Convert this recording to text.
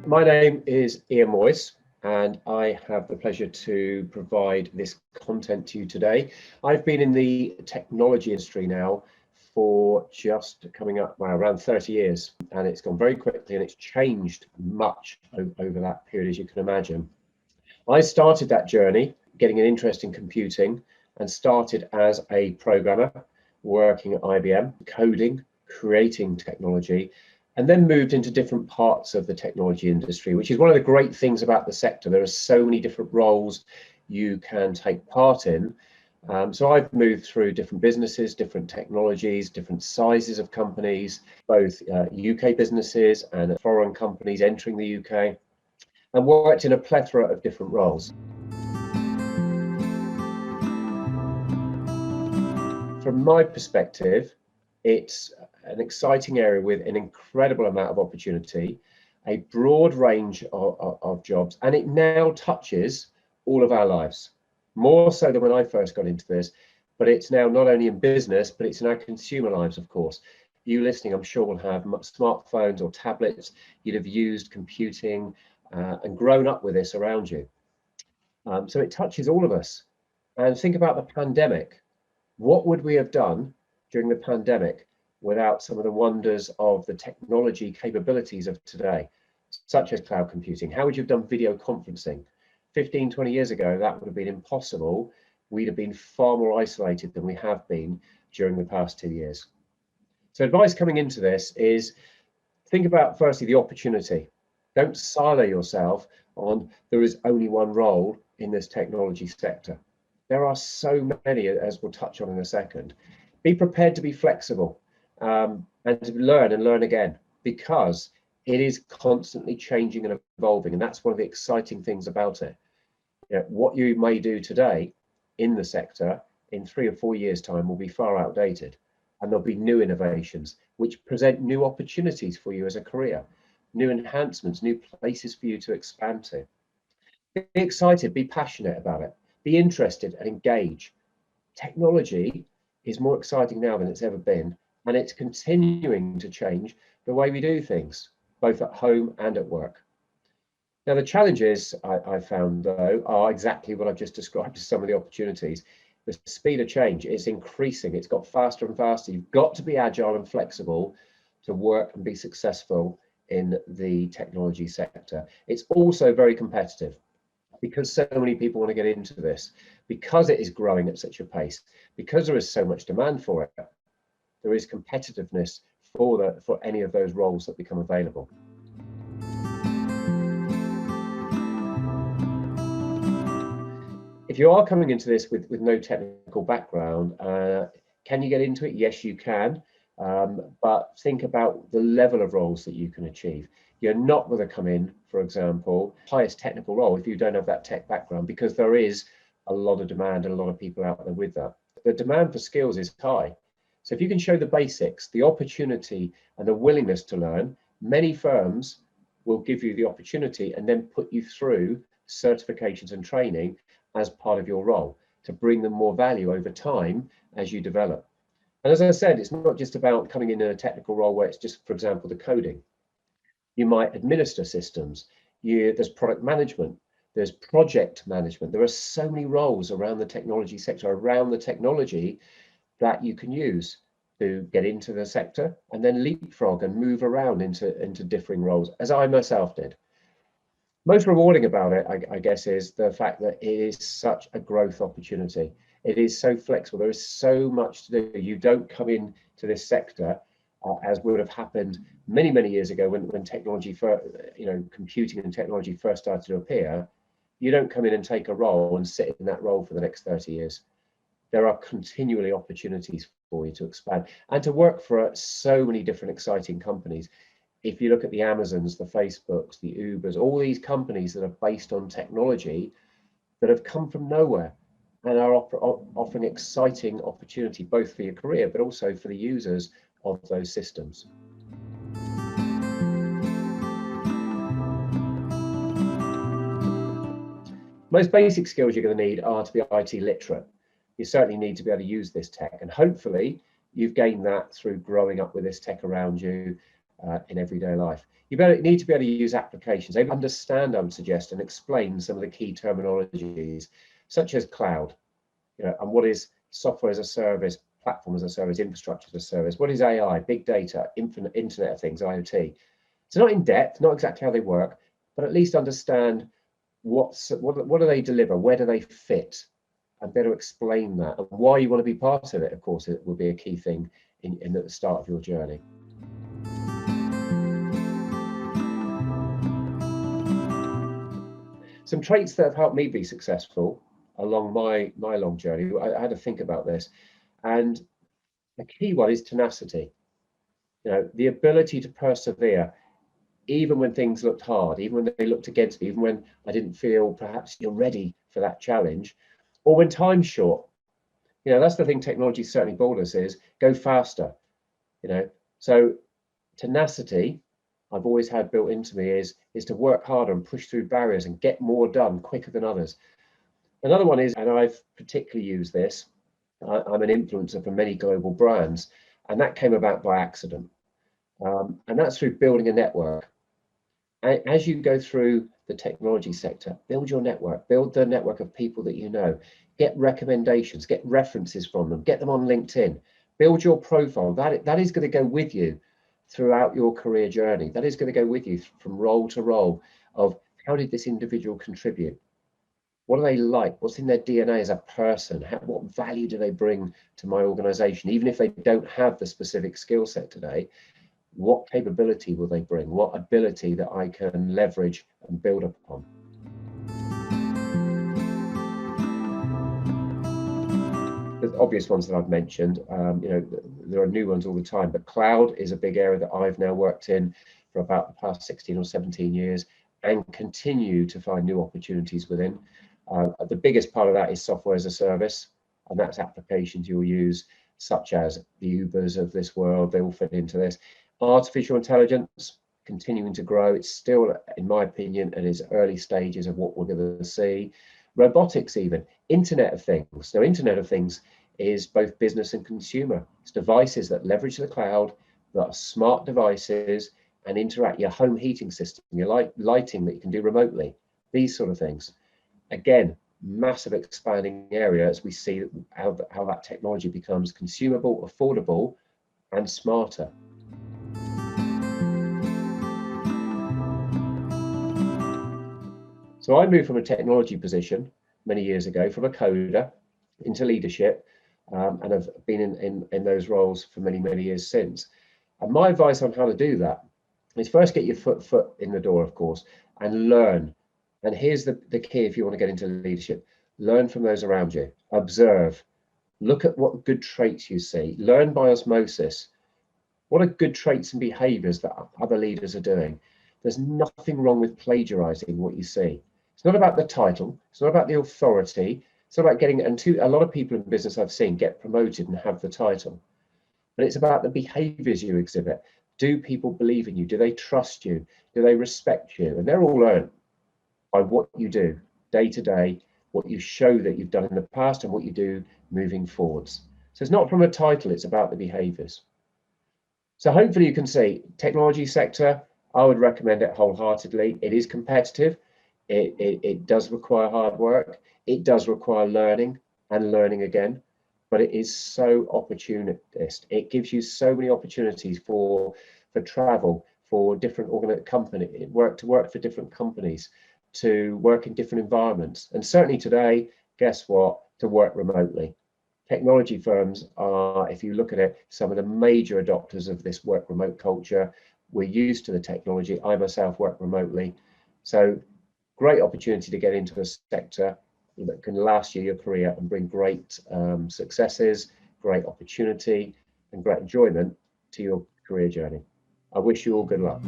My name is Moyse, and I have the pleasure to provide this content to you today. I've been in the technology industry now for just coming up around 30 years, and it's gone very quickly and it's changed much over that period, as you can imagine. I started that journey getting an interest in computing and started as a programmer working at IBM, coding, creating technology, and then moved into different parts of the technology industry, which is one of the great things about the sector. There are so many different roles you can take part in. So I've moved through different businesses, different technologies, different sizes of companies, both UK businesses and foreign companies entering the UK, and worked in a plethora of different roles. From my perspective, it's an exciting area with an incredible amount of opportunity, a broad range of jobs, and it now touches all of our lives, more so than when I first got into this. But it's now not only in business, but it's in our consumer lives, of course. You listening, I'm sure, will have smartphones or tablets. You'd have used computing and grown up with this around you. So it touches all of us. And think about the pandemic. What would we have done during the pandemic without some of the wonders of the technology capabilities of today, such as cloud computing? How would you have done video conferencing? 15, 20 years ago, that would have been impossible. We'd have been far more isolated than we have been during the past 2 years. So advice coming into this is think about firstly the opportunity. Don't silo yourself on there is only one role in this technology sector. There are so many, as we'll touch on in a second. Be prepared to be flexible and to learn again, because it is constantly changing and evolving. And that's one of the exciting things about it. You know, what you may do today in the sector in 3 or 4 years' time will be far outdated. And there'll be new innovations which present new opportunities for you as a career, new enhancements, new places for you to expand to. Be excited, be passionate about it, be interested and engage. Technology is more exciting now than it's ever been, and it's continuing to change the way we do things, both at home and at work. Now, the challenges I found, though, are exactly what I've just described as some of the opportunities. The speed of change is increasing. It's got faster and faster. You've got to be agile and flexible to work and be successful in the technology sector. It's also very competitive, because so many people want to get into this, because it is growing at such a pace, because there is so much demand for it. There is competitiveness for any of those roles that become available. If you are coming into this with no technical background, can you get into it? Yes, you can. But think about the level of roles that you can achieve. You're not going to come in, for example, highest technical role if you don't have that tech background, because there is a lot of demand and a lot of people out there with that. The demand for skills is high. So if you can show the basics, the opportunity and the willingness to learn, many firms will give you the opportunity and then put you through certifications and training as part of your role to bring them more value over time as you develop. And as I said, it's not just about coming in a technical role where it's just, for example, the coding. You might administer systems. There's product management. There's project management. There are so many roles around the technology sector, around the technology, that you can use to get into the sector and then leapfrog and move around into differing roles, as I myself did. Most rewarding about it, I guess, is the fact that it is such a growth opportunity. It is so flexible. There is so much to do. You don't come into this sector as would have happened many, many years ago when technology, computing and technology first started to appear. You don't come in and take a role and sit in that role for the next 30 years. There are continually opportunities for you to expand and to work for so many different exciting companies. If you look at the Amazons, the Facebooks, the Ubers, all these companies that are based on technology that have come from nowhere and are offering exciting opportunity, both for your career, but also for the users of those systems. Most basic skills you're going to need are to be IT literate. You certainly need to be able to use this tech, and hopefully you've gained that through growing up with this tech around you in everyday life. You need to be able to use applications, able to understand, I would suggest, and explain some of the key terminologies, such as cloud, and what is software as a service, platform as a service, infrastructure as a service, what is AI, big data, Internet of Things, IoT. So not in depth, not exactly how they work, but at least understand what do they deliver, where do they fit, and better explain that, and why you want to be part of it. Of course, it will be a key thing at the start of your journey. Some traits that have helped me be successful along my long journey. I had to think about this, and the key one is tenacity. The ability to persevere, even when things looked hard, even when they looked against me, even when I didn't feel perhaps you're ready for that challenge, or when time's short. That's the thing technology certainly brought us, is go faster. So tenacity, I've always had built into me, is to work harder and push through barriers and get more done quicker than others. Another one is, and I've particularly used this, I'm an influencer for many global brands, and that came about by accident. And that's through building a network. As you go through the technology sector, build your network, build the network of people that you know, get recommendations, get references from them, get them on LinkedIn, build your profile. That is going to go with you throughout your career journey. That is going to go with you from role to role of how did this individual contribute? What are they like? What's in their DNA as a person? What value do they bring to my organization? Even if they don't have the specific skill set today, what capability will they bring? What ability that I can leverage and build upon? The obvious ones that I've mentioned, there are new ones all the time, but cloud is a big area that I've now worked in for about the past 16 or 17 years and continue to find new opportunities within. The biggest part of that is software as a service, and that's applications you'll use, such as the Ubers of this world. They all fit into this. Artificial intelligence continuing to grow. It's still, in my opinion, at its early stages of what we're going to see. Robotics, even Internet of Things. So Internet of Things is both business and consumer. It's devices that leverage the cloud, that are smart devices and interact, your home heating system, your lighting that you can do remotely, these sort of things. Again, massive expanding area as we see how that technology becomes consumable, affordable, and smarter. So I moved from a technology position many years ago, from a coder into leadership, and have been in those roles for many, many years since. And my advice on how to do that is first get your foot in the door, of course, and learn. And here's the key if you want to get into leadership. Learn from those around you. Observe. Look at what good traits you see. Learn by osmosis. What are good traits and behaviors that other leaders are doing? There's nothing wrong with plagiarizing what you see. It's not about the title. It's not about the authority. It's not about getting, and a lot of people in business I've seen get promoted and have the title. But it's about the behaviors you exhibit. Do people believe in you? Do they trust you? Do they respect you? And they're all learned by what you do day to day, what you show that you've done in the past and what you do moving forwards. So it's not from a title, it's about the behaviors. So hopefully you can see technology sector, I would recommend it wholeheartedly. It is competitive. It does require hard work. It does require learning and learning again, but it is so opportunist. It gives you so many opportunities for travel, for different to work for different companies, to work in different environments. And certainly today, guess what? To work remotely. Technology firms are, if you look at it, some of the major adopters of this work remote culture. We're used to the technology. I myself work remotely. So great opportunity to get into a sector that can last you your career and bring great successes, great opportunity and great enjoyment to your career journey. I wish you all good luck.